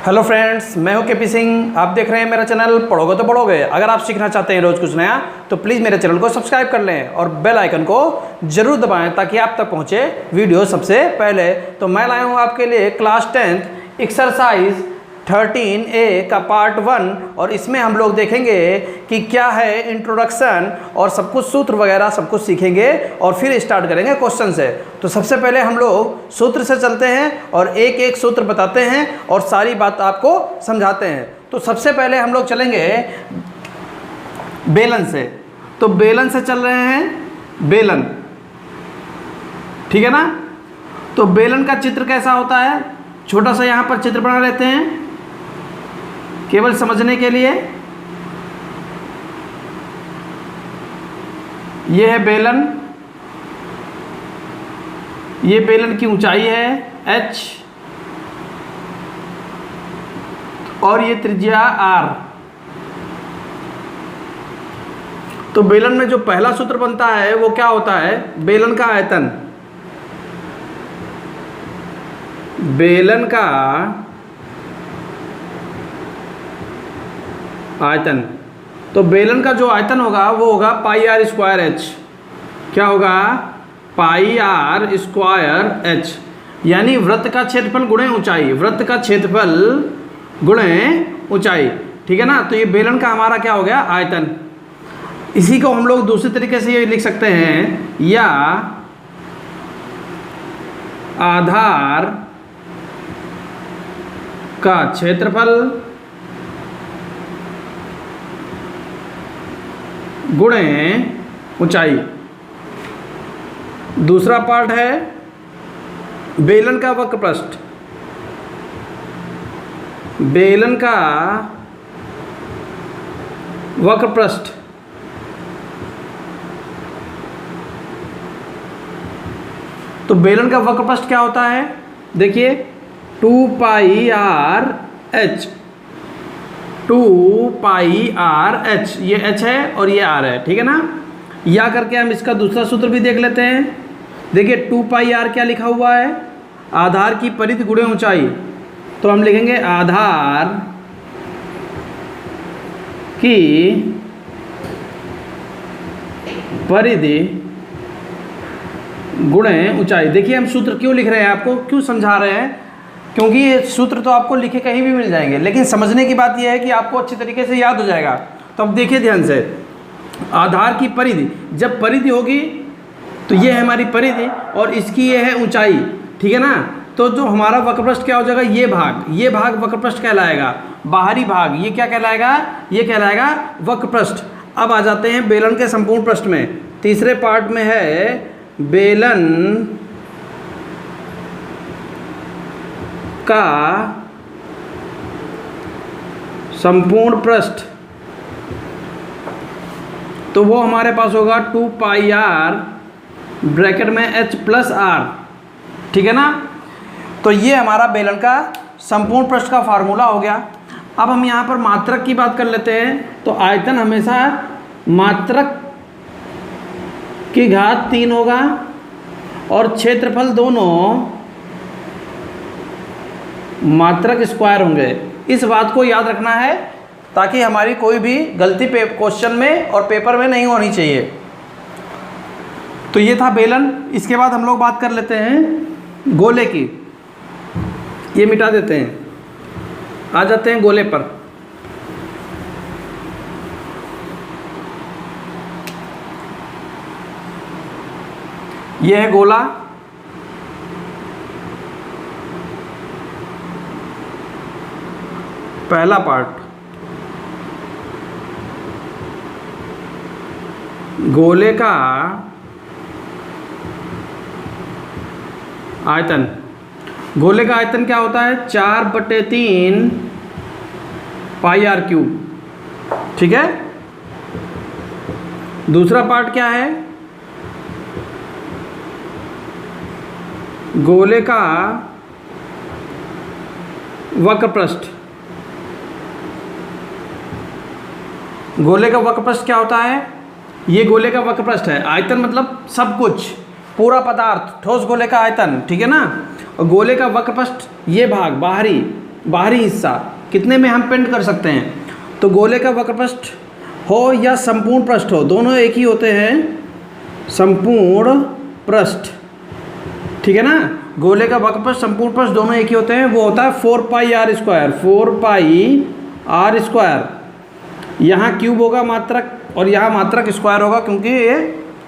Hello friends, मैं हूं KP Singh. आप देख रहे हैं मेरा चैनल पढ़ोगे तो पढ़ोगे। अगर आप सीखना चाहते हैं रोज़ कुछ नया तो प्लीज़ मेरे चैनल को सब्सक्राइब कर लें और बेल आइकन को जरूर दबाएं ताकि आप तक पहुंचे वीडियो सबसे पहले। तो मैं लाया हूं आपके लिए क्लास 10th एक्सरसाइज 13A का पार्ट 1 और इसमें हम लोग देखेंगे कि क्या है इंट्रोडक्शन और सब कुछ सूत्र वगैरह सब कुछ सीखेंगे और फिर स्टार्ट करेंगे क्वेश्चन से। तो सबसे पहले हम लोग सूत्र से चलते हैं और एक एक सूत्र बताते हैं और सारी बात आपको समझाते हैं। तो सबसे पहले हम लोग चलेंगे बेलन से। तो बेलन से चल रहे हैं, बेलन, ठीक है ना। तो बेलन का चित्र कैसा होता है, छोटा सा यहाँ पर चित्र बना लेते हैं केवल समझने के लिए। ये है बेलन, ये बेलन की ऊंचाई है h और ये त्रिज्या r। तो बेलन में जो पहला सूत्र बनता है वो क्या होता है, बेलन का आयतन, बेलन का आयतन। तो बेलन का जो आयतन होगा वो होगा पाई आर स्क्वायर एच। क्या होगा, पाई आर स्क्वायर एच, यानी वृत्त का क्षेत्रफल गुणे ऊंचाई, वृत्त का क्षेत्रफल गुणे ऊंचाई, ठीक है ना। तो ये बेलन का हमारा क्या हो गया, आयतन। इसी को हम लोग दूसरे तरीके से ये लिख सकते हैं, या आधार का क्षेत्रफल गुणे ऊंचाई। दूसरा पार्ट है बेलन का वक्रपृष्ठ, बेलन का वक्रपृष्ठ। तो बेलन का वक्रपृष्ठ क्या होता है, देखिए 2 pi R H, 2 pi R H, ये एच है और ये आर है, ठीक है ना। या करके हम इसका दूसरा सूत्र भी देख लेते हैं। देखिए 2 पाई आर क्या लिखा हुआ है, आधार की परिधि गुणे ऊंचाई। तो हम लिखेंगे आधार की परिधि गुणे ऊंचाई। देखिए हम सूत्र क्यों लिख रहे हैं, आपको क्यों समझा रहे हैं, क्योंकि ये सूत्र तो आपको लिखे कहीं भी मिल जाएंगे, लेकिन समझने की बात यह है कि आपको अच्छी तरीके से याद हो जाएगा। तो अब देखिए ध्यान से, आधार की परिधि, जब परिधि होगी तो ये है हमारी परिधि और इसकी ये है ऊंचाई, ठीक है ना। तो जो हमारा वक्रपृष्ठ क्या हो जाएगा, ये भाग वक्रपृष्ठ कहलाएगा, बाहरी भाग ये क्या कहलाएगा, ये कहलाएगा वक्रपृष्ठ। अब आ जाते हैं बेलन के संपूर्ण पृष्ठ में। तीसरे पार्ट में है बेलन का संपूर्ण पृष्ठ। तो वो हमारे पास होगा 2 पाई आर ब्रैकेट में h प्लस आर, ठीक है ना। तो ये हमारा बेलन का संपूर्ण पृष्ठ का फार्मूला हो गया। अब हम यहाँ पर मात्रक की बात कर लेते हैं। तो आयतन हमेशा मात्रक की घात 3 होगा और क्षेत्रफल दोनों मात्रक स्क्वायर होंगे। इस बात को याद रखना है ताकि हमारी कोई भी गलती क्वेश्चन में और पेपर में नहीं होनी चाहिए। तो ये था बेलन। इसके बाद हम लोग बात कर लेते हैं गोले की। ये मिटा देते हैं, आ जाते हैं गोले पर। यह है गोला, पहला पार्ट। गोले का आयतन, गोले का आयतन क्या होता है, 4/3 पाई आर क्यूब, ठीक है। दूसरा पार्ट क्या है, गोले का वक्रपृष्ठ। गोले का वक्रपृष्ठ क्या होता है, ये गोले का वक्रपृष्ठ है। आयतन मतलब सब कुछ, पूरा पदार्थ, ठोस गोले का आयतन, ठीक है ना। और गोले का वक्रपृष्ठ ये भाग बाहरी, बाहरी हिस्सा, कितने में हम पेंट कर सकते हैं? तो गोले का वक्रपृष्ठ हो या संपूर्ण पृष्ठ हो, दोनों एक ही होते हैं, संपूर्ण पृष्ठ, ठीक है ना। गोले का वक्रपृष्ठ संपूर्ण पृष्ठ दोनों एक ही होते हैं, वो होता है 4 pi r square, 4 pi r square. यहाँ क्यूब होगा मात्रक और यहाँ मात्रक स्क्वायर होगा, क्योंकि ये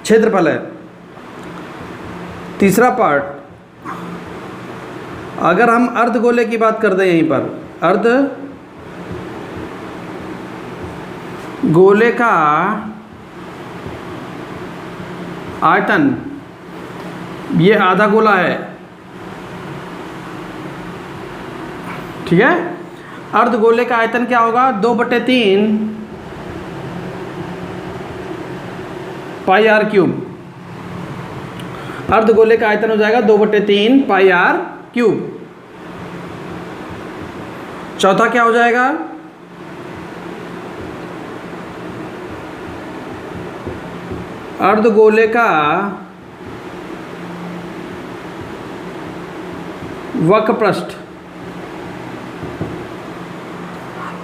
क्षेत्रफल है। तीसरा पार्ट, अगर हम अर्धगोले की बात कर दें, यहीं पर अर्धगोले का आयतन, ये आधा गोला है, ठीक है। अर्धगोले का आयतन क्या होगा? 2/3 पाई आर क्यूब। अर्धगोले का आयतन हो जाएगा 2/3 पाई आर क्यूब। चौथा क्या हो जाएगा? अर्धगोले का वक्रपृष्ठ।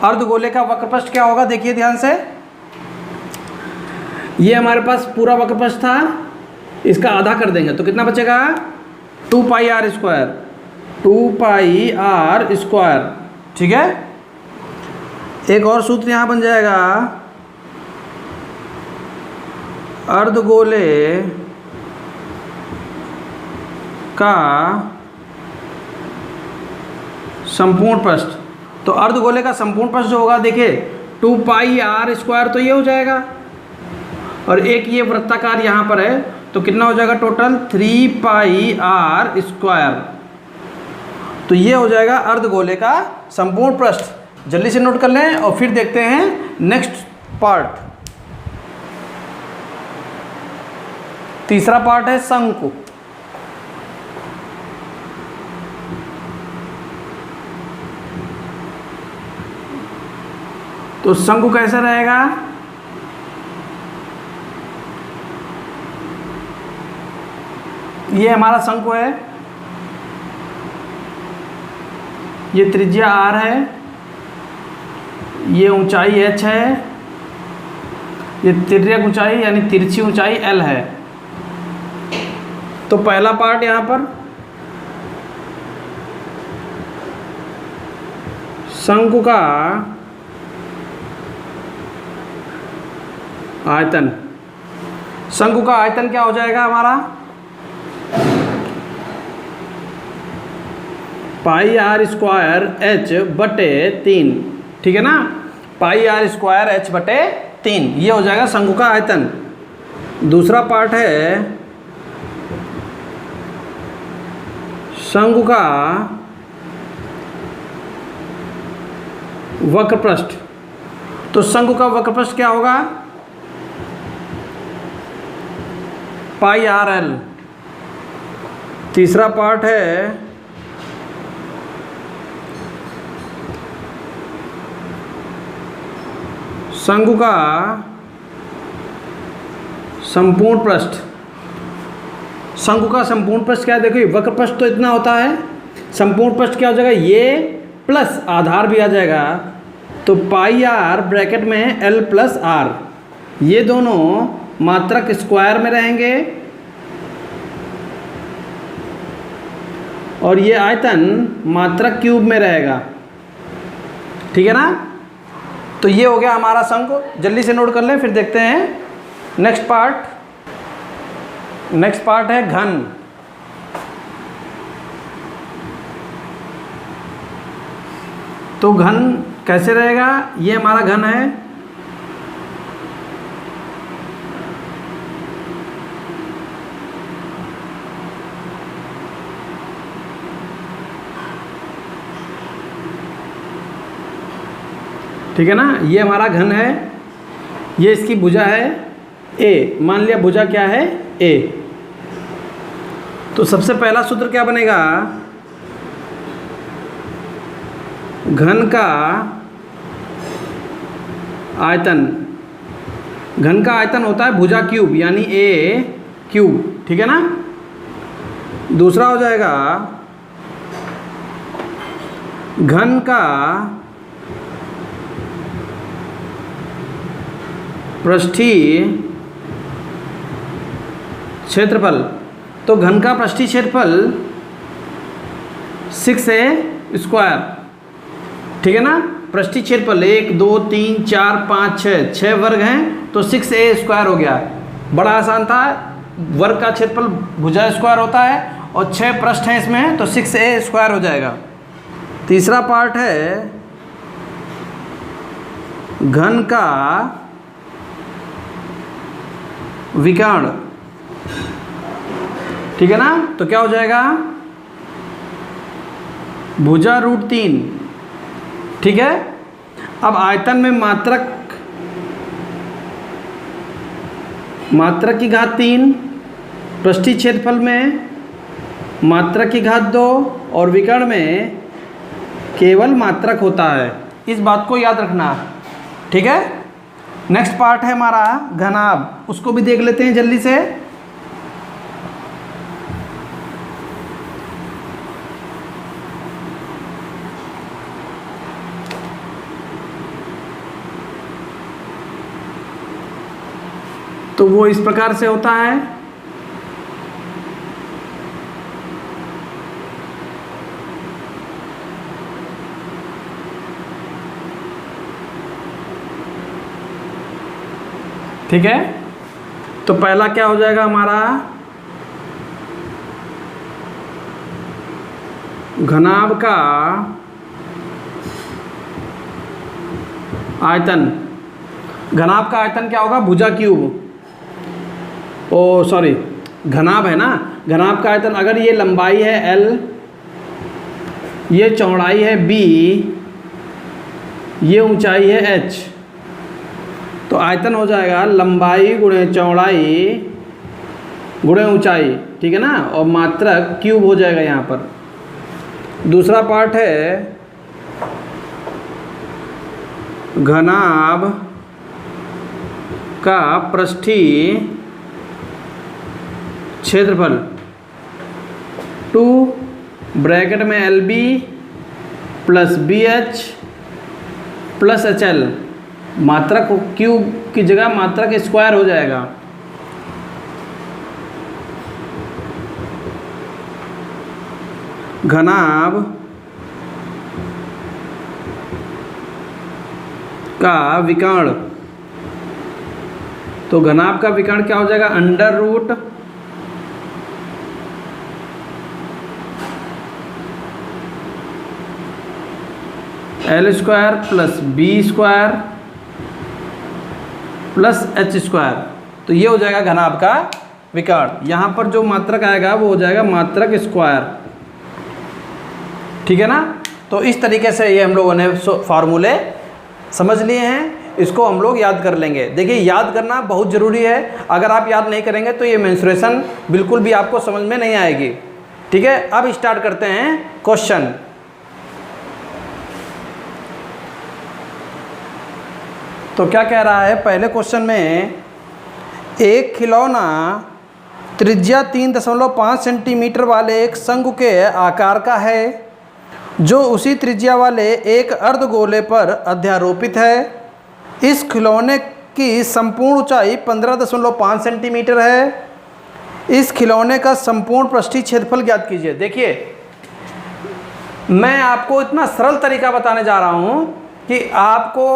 अर्धगोले का वक्रपृष्ठ क्या होगा? देखिए ध्यान से, ये हमारे पास पूरा वक्रपृष्ठ था, इसका आधा कर देंगे तो कितना बचेगा? 2 pi r square, 2 pi r square, ठीक है। एक और सूत्र यहां बन जाएगा, अर्धगोले का संपूर्ण पृष्ठ। तो अर्धगोले का संपूर्ण पृष्ठ जो होगा, देखिए 2 पाई आर स्क्वायर, तो ये हो जाएगा, और एक ये वृत्ताकार यहाँ पर है, तो कितना हो जाएगा टोटल? 3 पाई आर स्क्वायर। तो ये हो जाएगा अर्धगोले का संपूर्ण पृष्ठ। जल्दी से नोट कर लें और फिर देखते हैं नेक्स्ट पार्ट। तीसरा पार्ट है शंकु। तो शंकु कैसे रहेगा? ये हमारा शंकु है, ये त्रिज्या r है, ये ऊंचाई h है, ये तिर्यक ऊंचाई यानी तिरछी ऊंचाई l है। तो पहला पार्ट यहाँ पर शंकु का आयतन। शंकु का आयतन क्या हो जाएगा हमारा? पाई आर स्क्वायर h/3, ठीक है ना। पाई आर स्क्वायर h/3, ये हो जाएगा शंकु का आयतन। दूसरा पार्ट है शंकु का वक्रपृष्ठ। तो शंकु का वक्रपृष्ठ क्या होगा? पाई आर एल। तीसरा पार्ट है शंकु का संपूर्ण पृष्ठ। शंकु का संपूर्ण पृष्ठ क्या है? देखो वक्रपृष्ठ तो इतना होता है, संपूर्ण पृष्ठ क्या हो जाएगा? ये प्लस आधार भी आ जाएगा, तो पाई आर ब्रैकेट में एल प्लस आर, ये दोनों मात्रक स्क्वायर में रहेंगे, और ये आयतन मात्रक क्यूब में रहेगा, ठीक है ना। तो ये हो गया हमारा शंकु। जल्दी से नोट कर लें, फिर देखते हैं नेक्स्ट पार्ट। नेक्स्ट पार्ट है घन। तो घन कैसे रहेगा? ये हमारा घन है, ठीक है ना। ये हमारा घन है, ये इसकी भुजा है ए, मान लिया भुजा क्या है? ए। तो सबसे पहला सूत्र क्या बनेगा? घन का आयतन। घन का आयतन होता है भुजा क्यूब यानी ए क्यूब, ठीक है ना। दूसरा हो जाएगा घन का पृष्ठीय क्षेत्रफल, तो घन का पृष्ठीय क्षेत्रफल 6a स्क्वायर, ठीक है ना। पृष्ठीय क्षेत्रफल 1 2 3 4 5 6 वर्ग हैं, तो 6a स्क्वायर हो गया। बड़ा आसान था, वर्ग का क्षेत्रफल भुजा स्क्वायर होता है और 6 पृष्ठ हैं इसमें, तो 6a स्क्वायर हो जाएगा। तीसरा पार्ट है घन का विकर्ण, ठीक है ना। तो क्या हो जाएगा, भुजा √3, ठीक है। अब आयतन में मात्रक की घात 3, पृष्ठीय क्षेत्रफल में मात्रक की घात 2 और विकर्ण में केवल मात्रक होता है। इस बात को याद रखना, ठीक है। नेक्स्ट पार्ट है हमारा घनाभ, उसको भी देख लेते हैं जल्दी से। तो वो इस प्रकार से होता है, ठीक है। तो पहला क्या हो जाएगा हमारा, घनाभ का आयतन, घनाभ का आयतन क्या होगा, भुजा क्यूब, ओ सॉरी घनाभ है ना। घनाभ का आयतन, अगर ये लंबाई है L, ये चौड़ाई है B, ये ऊंचाई है H, तो आयतन हो जाएगा लंबाई गुणे चौड़ाई गुणे ऊंचाई, ठीक है ना, और मात्रक क्यूब हो जाएगा यहाँ पर। दूसरा पार्ट है घनाभ का पृष्ठीय क्षेत्रफल 2 ब्रैकेट में LB plus BH plus HL, मात्रक क्यूब की जगह मात्रक स्क्वायर हो जाएगा। घनाभ का विकर्ण, तो घनाभ का विकर्ण क्या हो जाएगा, under root L square plus B square plus H square, तो ये हो जाएगा घनाभ का विकर्ण। यहाँ पर जो मात्रक आएगा वो हो जाएगा मात्रक स्क्वायर, ठीक है ना। तो इस तरीके से ये हम लोगों ने फार्मूले समझ लिए हैं, इसको हम लोग याद कर लेंगे। देखिए याद करना बहुत ज़रूरी है, अगर आप याद नहीं करेंगे तो ये मेंस्ट्रुएशन बिल्कुल भी आपको समझ में नहीं आएगी, ठीक है। अब स्टार्ट करते हैं क्वेश्चन। तो क्या कह रहा है पहले क्वेश्चन में, एक खिलौना त्रिज्या 3.5 सेंटीमीटर वाले एक शंकु के आकार का है जो उसी त्रिज्या वाले एक अर्धगोले पर अध्यारोपित है। इस खिलौने की संपूर्ण ऊंचाई 15.5 सेंटीमीटर है। इस खिलौने का संपूर्ण पृष्ठीय क्षेत्रफल ज्ञात कीजिए। देखिए मैं आपको इतना सरल तरीका बताने जा रहा हूँ कि आपको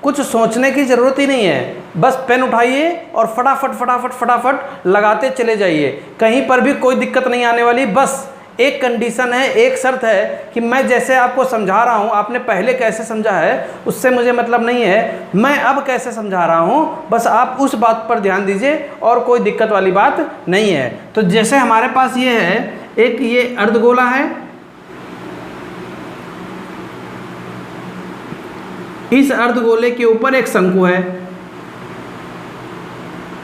कुछ सोचने की ज़रूरत ही नहीं है, बस पेन उठाइए और फटाफट फटाफट फटाफट लगाते चले जाइए, कहीं पर भी कोई दिक्कत नहीं आने वाली। बस एक कंडीशन है, एक शर्त है कि मैं जैसे आपको समझा रहा हूँ, आपने पहले कैसे समझा है उससे मुझे मतलब नहीं है, मैं अब कैसे समझा रहा हूँ बस आप उस बात पर ध्यान दीजिए और कोई दिक्कत वाली बात नहीं है। तो जैसे हमारे पास ये है, एक ये अर्धगोला है, इस अर्धगोले के ऊपर एक शंकु है,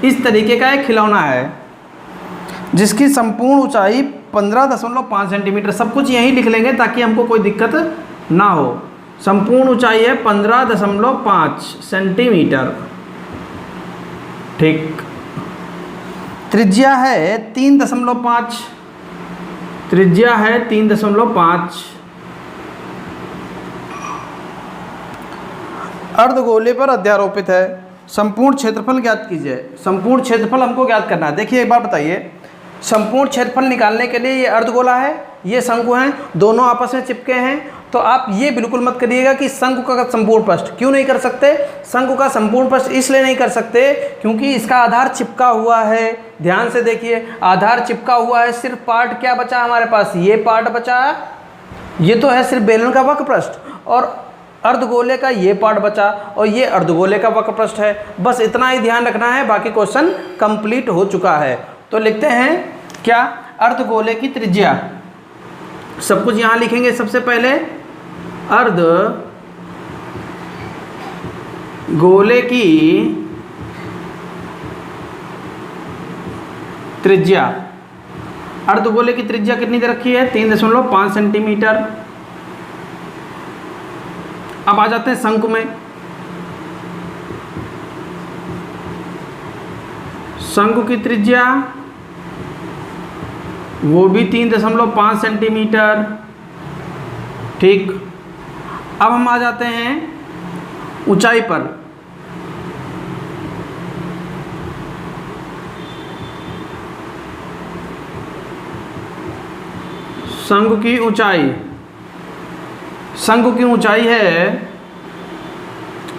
इस तरीके का एक खिलौना है जिसकी संपूर्ण ऊंचाई 15.5 सेंटीमीटर, सब कुछ यहीं लिख लेंगे ताकि हमको कोई दिक्कत ना हो। संपूर्ण ऊंचाई है 15.5 सेंटीमीटर, ठीक। त्रिज्या है 3.5, त्रिज्या है 3.5 अर्धगोले पर अध्यारोपित है। संपूर्ण क्षेत्रफल ज्ञात कीजिए। संपूर्ण क्षेत्रफल हमको ज्ञात करना है। देखिए एक बार बताइए, संपूर्ण क्षेत्रफल निकालने के लिए ये अर्धगोला है, ये शंकु हैं, दोनों आपस में चिपके हैं। तो आप ये बिल्कुल मत करिएगा कि शंकु का संपूर्ण पृष्ठ। क्यों नहीं कर सकते? शंकु का संपूर्ण पृष्ठ इसलिए नहीं कर सकते क्योंकि इसका आधार चिपका हुआ है। ध्यान से देखिए, आधार चिपका हुआ है, सिर्फ पार्ट क्या बचा हमारे पास? ये पार्ट बचा। ये तो है सिर्फ बेलन का वक्र पृष्ठ, और अर्धगोले का ये पार्ट बचा, और ये अर्धगोले का वक्र पृष्ठ है। बस इतना ही ध्यान रखना है, बाकी क्वेश्चन कंप्लीट हो चुका है। तो लिखते हैं क्या? अर्धगोले की त्रिज्या। सब कुछ यहाँ लिखेंगे। सबसे पहले अर्धगोले की त्रिज्या। अर्धगोले की त्रिज्या कितनी दे रखी है? 3.5 सेंटीमीटर। अब आ जाते हैं शंकु में। शंकु की त्रिज्या वो भी 3.5 सेंटीमीटर। ठीक। अब हम आ जाते हैं ऊंचाई पर। शंकु की ऊंचाई, शंकु की ऊंचाई है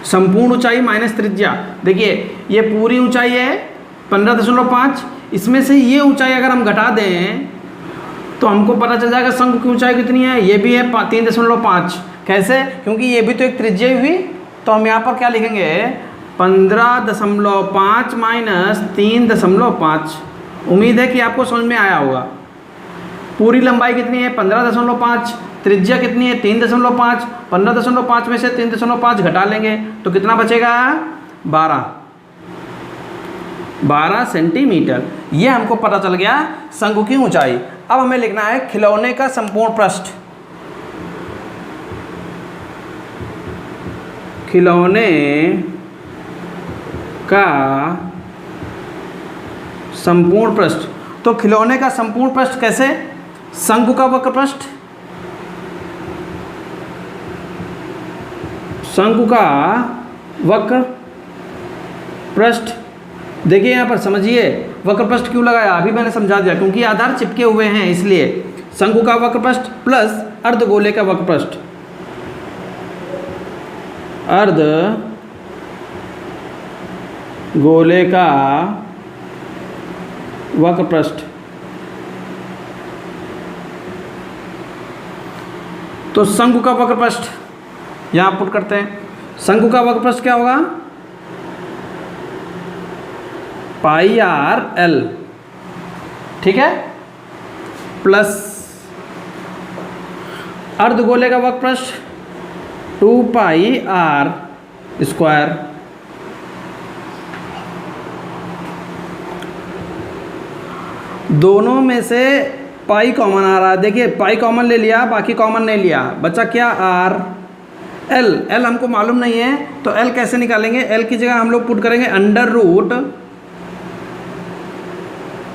संपूर्ण ऊंचाई माइनस त्रिज्या। देखिए ये पूरी ऊंचाई है 15.5, इसमें से ये ऊंचाई अगर हम घटा दें तो हमको पता चल जाएगा शंकु की ऊंचाई कितनी है। ये भी है 3.5। कैसे? क्योंकि ये भी तो एक त्रिज्या हुई। तो हम यहाँ पर क्या लिखेंगे? 15.5 माइनस 3.5। उम्मीद है कि आपको समझ में आया होगा। पूरी लंबाई कितनी है? 15.5। त्रिज्या कितनी है? 3.5। 15.5 में से 3.5 घटा लेंगे तो कितना बचेगा? 12 सेंटीमीटर। ये हमको पता चल गया शंकु की ऊंचाई। अब हमें लिखना है खिलौने का संपूर्ण पृष्ठ। खिलौने का संपूर्ण पृष्ठ। तो खिलौने का संपूर्ण पृष्ठ कैसे? शंकु का वक्र पृष्ठ, शंकु का वक्र पृष्ठ। देखिए यहाँ पर समझिए, वक्र पृष्ठ क्यों लगाया अभी मैंने समझा दिया, क्योंकि आधार चिपके हुए हैं इसलिए। शंकु का वक्र पृष्ठ प्लस अर्धगोले का वक्र पृष्ठ। अर्धगोले का वक्र पृष्ठ। तो शंकु का वक्र पृष्ठ यहाँ पुट करते हैं। शंकु का वक्र पृष्ठ क्या होगा? πr_l, ठीक है, प्लस अर्धगोले का वक्र पृष्ठ 2πr²। दोनों में से पाई कॉमन आ रहा है। देखिए पाई कॉमन ले लिया, बाकी कॉमन नहीं लिया, बचा क्या? r। l हमको मालूम नहीं है तो l कैसे निकालेंगे? l की जगह हम लोग पुट करेंगे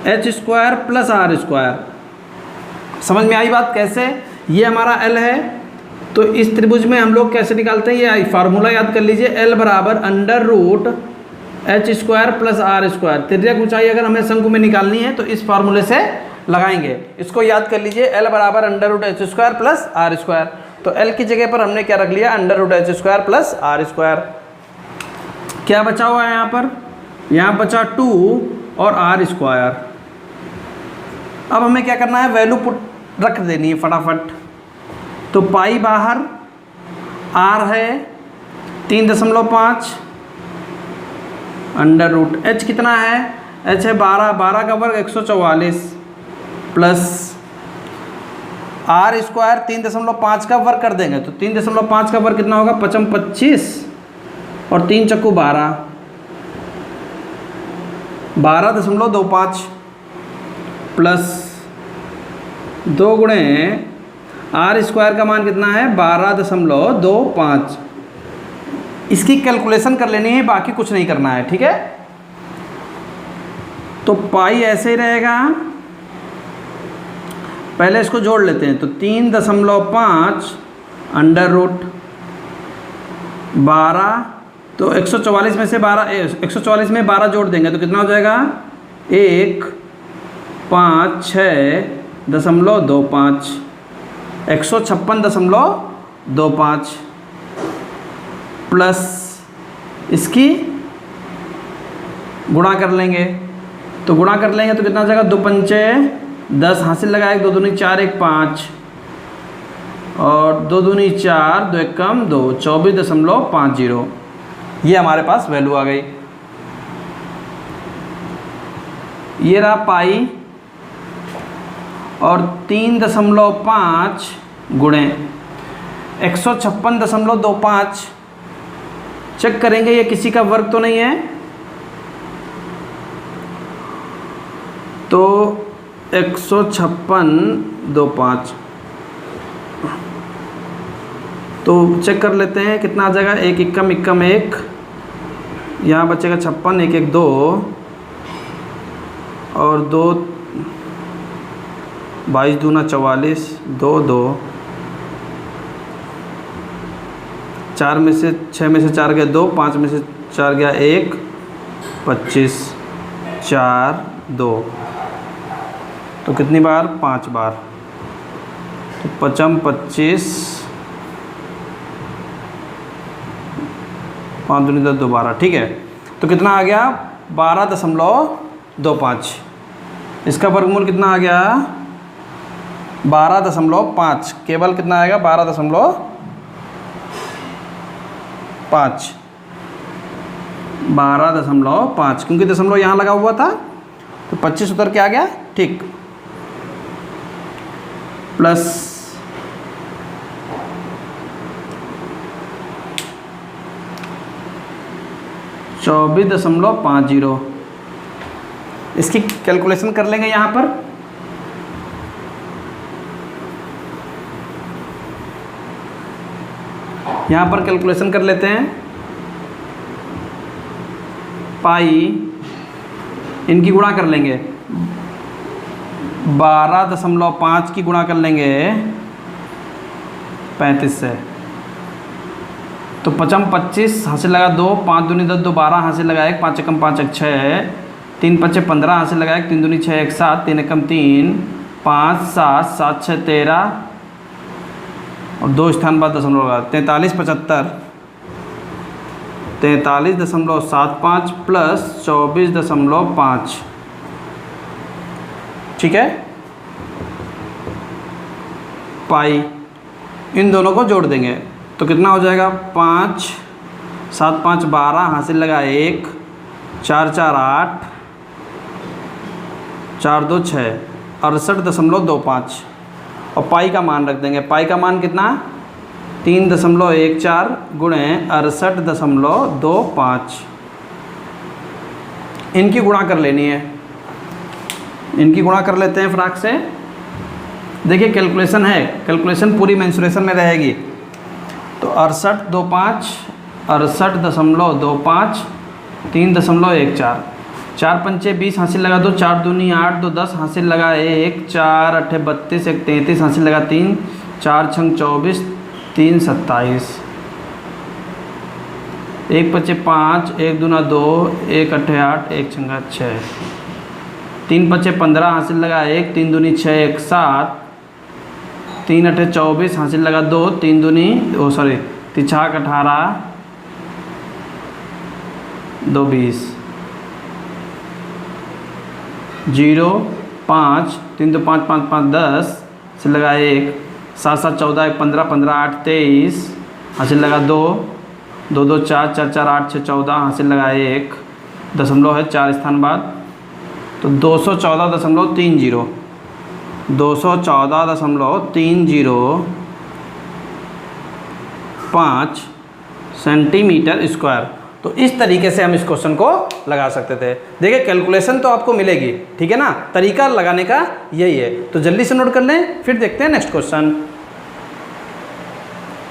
√h² प्लस r²। समझ में आई बात कैसे? ये हमारा l है, तो इस त्रिभुज में हम लोग कैसे निकालते हैं? ये फार्मूला याद कर लीजिए, l बराबर √h² प्लस r²। त्रिज्या की ऊंचाई अगर हमें शंकु में निकालनी है तो इस फार्मूले से लगाएंगे। इसको याद कर लीजिए, l बराबर √h² प्लस r²। तो l की जगह पर हमने क्या रख लिया? √h² plus r²। क्या बचा हुआ है यहाँ पर? यहाँ बचा 2 और r²। अब हमें क्या करना है? वैल्यू पुट रख देनी है फटाफट। तो पाई बाहर, r है 3.5, √h कितना है? h है 12 का वर्ग 144 प्लस r² 3.5 का वर्ग कर देंगे तो 3.5 का वर्ग कितना होगा? 25 और 3 चक्कू 12, 12.25 प्लस 2 गुणे r² का मान कितना है? 12.25। इसकी कैलकुलेशन कर लेनी है, बाकी कुछ नहीं करना है, ठीक है। तो पाई ऐसे ही रहेगा, पहले इसको जोड़ लेते हैं। तो 3.5 √, 12, तो 144 में से 12, 144 में 12 जोड़ देंगे तो कितना हो जाएगा 156.25, 156.25 प्लस इसकी गुणा कर लेंगे, तो गुणा कर लेंगे तो कितना हो जाएगा 2 पंचे 10, हासिल लगाए 2 दूनी 4 1 5 और 2 दूनी 4 2 1 कम 2, 24.50। ये हमारे पास वैल्यू आ गई। ये रहा पाई और 3.5 गुणे 156.25। चेक करेंगे ये किसी का वर्ग तो नहीं है, तो 156.25 तो चेक कर लेते हैं कितना आ जाएगा। 1 इक्कम 1, यहाँ बचेगा 56, 1 1 2 और 2 22 दूना 44, 2 2 4 में से 6 में से 4 गया 2, 5 में से 4 गया 1, 25 4 2, तो कितनी बार 5 बार, तो 5 25 5 दूनी 10 2 12, ठीक है। तो कितना आ गया 12.25। इसका वर्गमूल कितना आ गया 12.5, केवल कितना आएगा 12.5, 12.5 क्योंकि दशमलव यहाँ लगा हुआ था तो 25 उतर के आ गया, ठीक। प्लस 24.50, इसकी कैलकुलेशन कर लेंगे यहाँ पर। यहाँ पर कैलकुलेशन कर लेते हैं। पाई इनकी गुणा कर लेंगे, 12.5 की गुणा कर लेंगे 35 से, तो 5 25 हासिल लगा 2, 5 दूनी 10 2 12 हासिल लगा 1, 5 एकम 5 1 6, 3 5 15 हासिल लगा 1, 3 दूनी 6 1 7, 3 एकम 3 5 7 7 6 13 और 2 स्थान बाद दशमलव लगा 43 75, 43.75 प्लस 24.5, ठीक है। पाई इन दोनों को जोड़ देंगे तो कितना हो जाएगा 5 7 5 12 हासिल लगा 1, 4 4 8 4 2 6, 68.25 और पाई का मान रख देंगे। पाई का मान कितना 3.14 गुणे 68.25। इनकी गुणा कर लेनी है, इनकी गुणा कर लेते हैं फटाक से। देखिए कैलकुलेशन है, कैलकुलेशन पूरी मेंसुरेशन में रहेगी। तो 68.25 68.25 3.14, 4 पंचे 20 हासिल लगा 2, 4 दूनी 8 2 10 हासिल लगा 1, 4 8 32 1 33 हासिल लगा 3, 4 6 24 3 27, 1 पचे 5 1 दूना 2 1 8 8 1 छंगा 6, 3 पचे 15 हासिल लगा 1, 3 दूनी 6 1 7, 3 8 24 हासिल लगा 2, 3 दूनी 3 6 18 2 20, 0 5 3 2 5 5 5 10 हासिल लगा 1, 7 7 14 1 15 15 8 23 हासिल लगा 2, 2 2 4 4 4 8 6 14 हासिल लगा 1, दशमलव है 4 स्थान बाद, तो 214.30 214.305 सेंटीमीटर स्क्वायर। तो इस तरीके से हम इस क्वेश्चन को लगा सकते थे। देखिए कैलकुलेशन तो आपको मिलेगी, ठीक है ना, तरीका लगाने का यही है। तो जल्दी से नोट कर लें, फिर देखते हैं नेक्स्ट क्वेश्चन।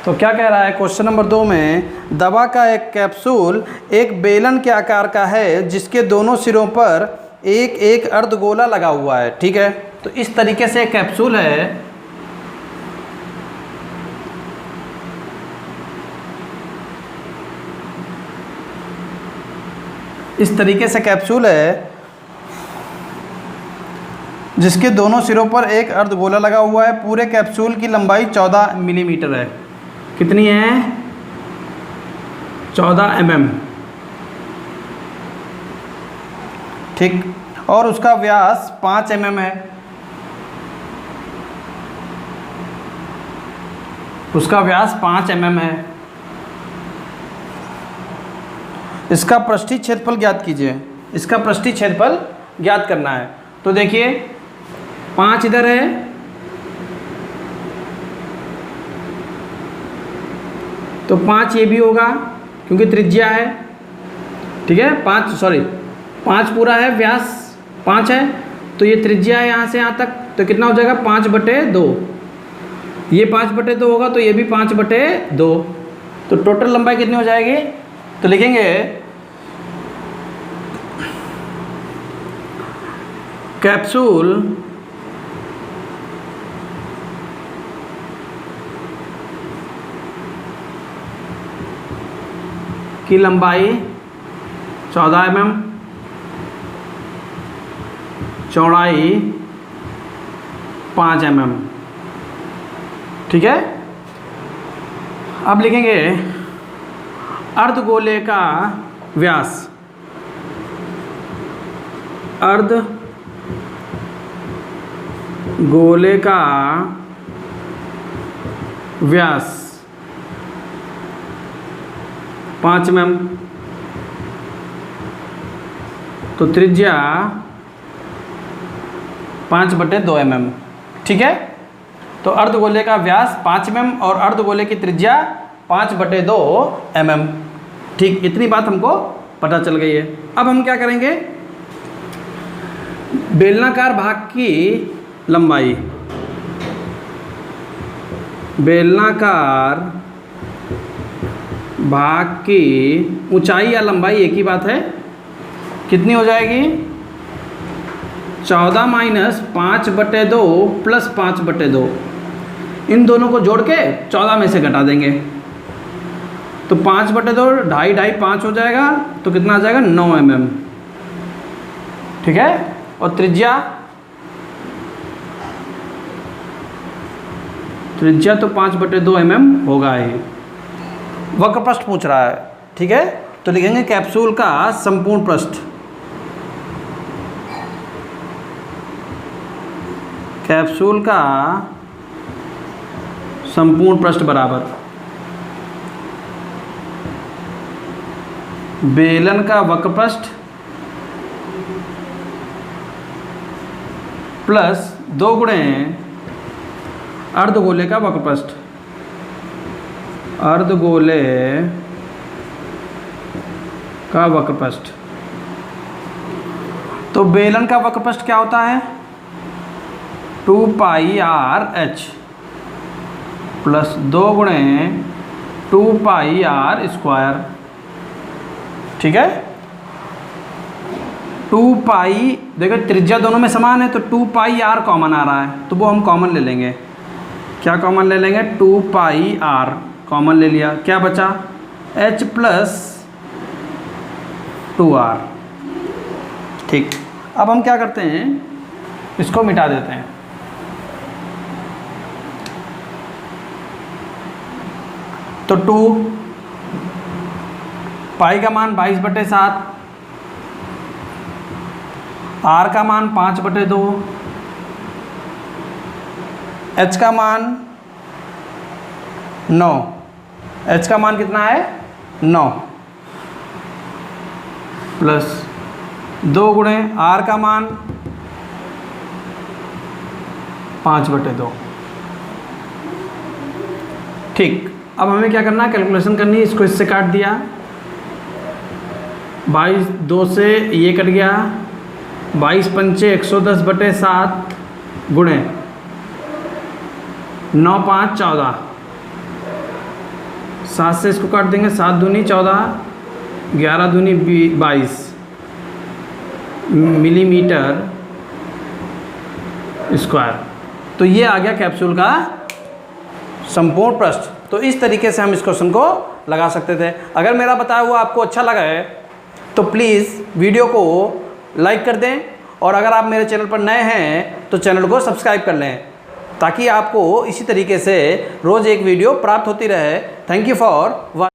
तो क्या कह रहा है क्वेश्चन नंबर 2 में, दवा का एक कैप्सूल एक बेलन के आकार का है जिसके दोनों सिरों पर एक एक अर्धगोला लगा हुआ है, ठीक है। तो इस तरीके से एक कैप्सूल है, इस तरीके से कैप्सूल है जिसके दोनों सिरों पर एक अर्धगोला लगा हुआ है। पूरे कैप्सूल की लंबाई 14 मिलीमीटर है। कितनी है? 14 mm। ठीक, और उसका व्यास 5 mm है। उसका व्यास 5 mm है। इसका पृष्ठीय क्षेत्रफल ज्ञात कीजिए। इसका पृष्ठीय क्षेत्रफल ज्ञात करना है। तो देखिए 5 इधर है, तो 5 ये भी होगा क्योंकि त्रिज्या है। ठीक है, 5 पूरा है, व्यास 5 है, तो ये त्रिज्या है यहाँ से यहाँ तक। तो कितना हो जाएगा? 5/2। ये 5/2 होगा तो ये भी 5/2। तो टोटल लंबाई कितनी हो जाएगी? तो लिखेंगे कैप्सूल की लंबाई 14 mm, चौड़ाई 5 mm। ठीक है, अब लिखेंगे अर्धगोले का व्यास। अर्धगोले का व्यास 5 mm, तो त्रिज्या 5/2 mm। ठीक है, तो अर्धगोले का व्यास 5 mm और अर्धगोले की त्रिज्या 5/2 mm। ठीक, इतनी बात हमको पता चल गई है। अब हम क्या करेंगे? बेलनाकार भाग की लंबाई, बेलनाकार भाग की ऊंचाई या लंबाई एक ही बात है, कितनी हो जाएगी? 14 - 5/2 + 5/2। इन दोनों को जोड़ के 14 में से घटा देंगे तो 5/2 2.5 5 हो जाएगा, तो कितना आ जाएगा? 9 mm। ठीक है, और त्रिज्या तो 5/2 mm होगा ही। वक्र पृष्ठ पूछ रहा है। ठीक है, तो लिखेंगे कैप्सूल का संपूर्ण पृष्ठ। कैप्सूल का संपूर्ण पृष्ठ बराबर बेलन का वक्र पृष्ठ प्लस 2 गुणे अर्धगोले का वक्र पृष्ठ। अर्धगोले का वक्र पृष्ठ, तो बेलन का वक्र पृष्ठ क्या होता है? 2πr/h प्लस 2 गुणे 2πr²। ठीक है, 2π, देखो त्रिज्या दोनों में समान है तो 2πr कॉमन आ रहा है, तो वो हम कॉमन ले लेंगे। क्या कॉमन ले लेंगे? 2πr कॉमन ले लिया, क्या बचा? h + 2r। ठीक, अब हम क्या करते हैं? इसको मिटा देते हैं। तो 2 पाई का मान 22/7, r का मान 5/2, h का मान 9। h का मान कितना है? 9 प्लस 2 गुणे r का मान 5/2। ठीक, अब हमें क्या करना है? कैलकुलेशन करनी है। इसको इससे काट दिया, 22 2 से ये कट गया, 22 पंचे 110/7 गुणे 9 5 14, 7 से इसको काट देंगे, 7 दूनी 14, 11 दूनी 22 मिलीमीटर स्क्वायर। तो ये आ गया कैप्सूल का संपूर्ण पृष्ठ। तो इस तरीके से हम इस क्वेश्चन को लगा सकते थे। अगर मेरा बताया हुआ आपको अच्छा लगा है तो प्लीज़ वीडियो को लाइक कर दें और अगर आप मेरे चैनल पर नए हैं तो चैनल को सब्सक्राइब कर लें ताकि आपको इसी तरीके से रोज़ एक वीडियो प्राप्त होती रहे। Thank you for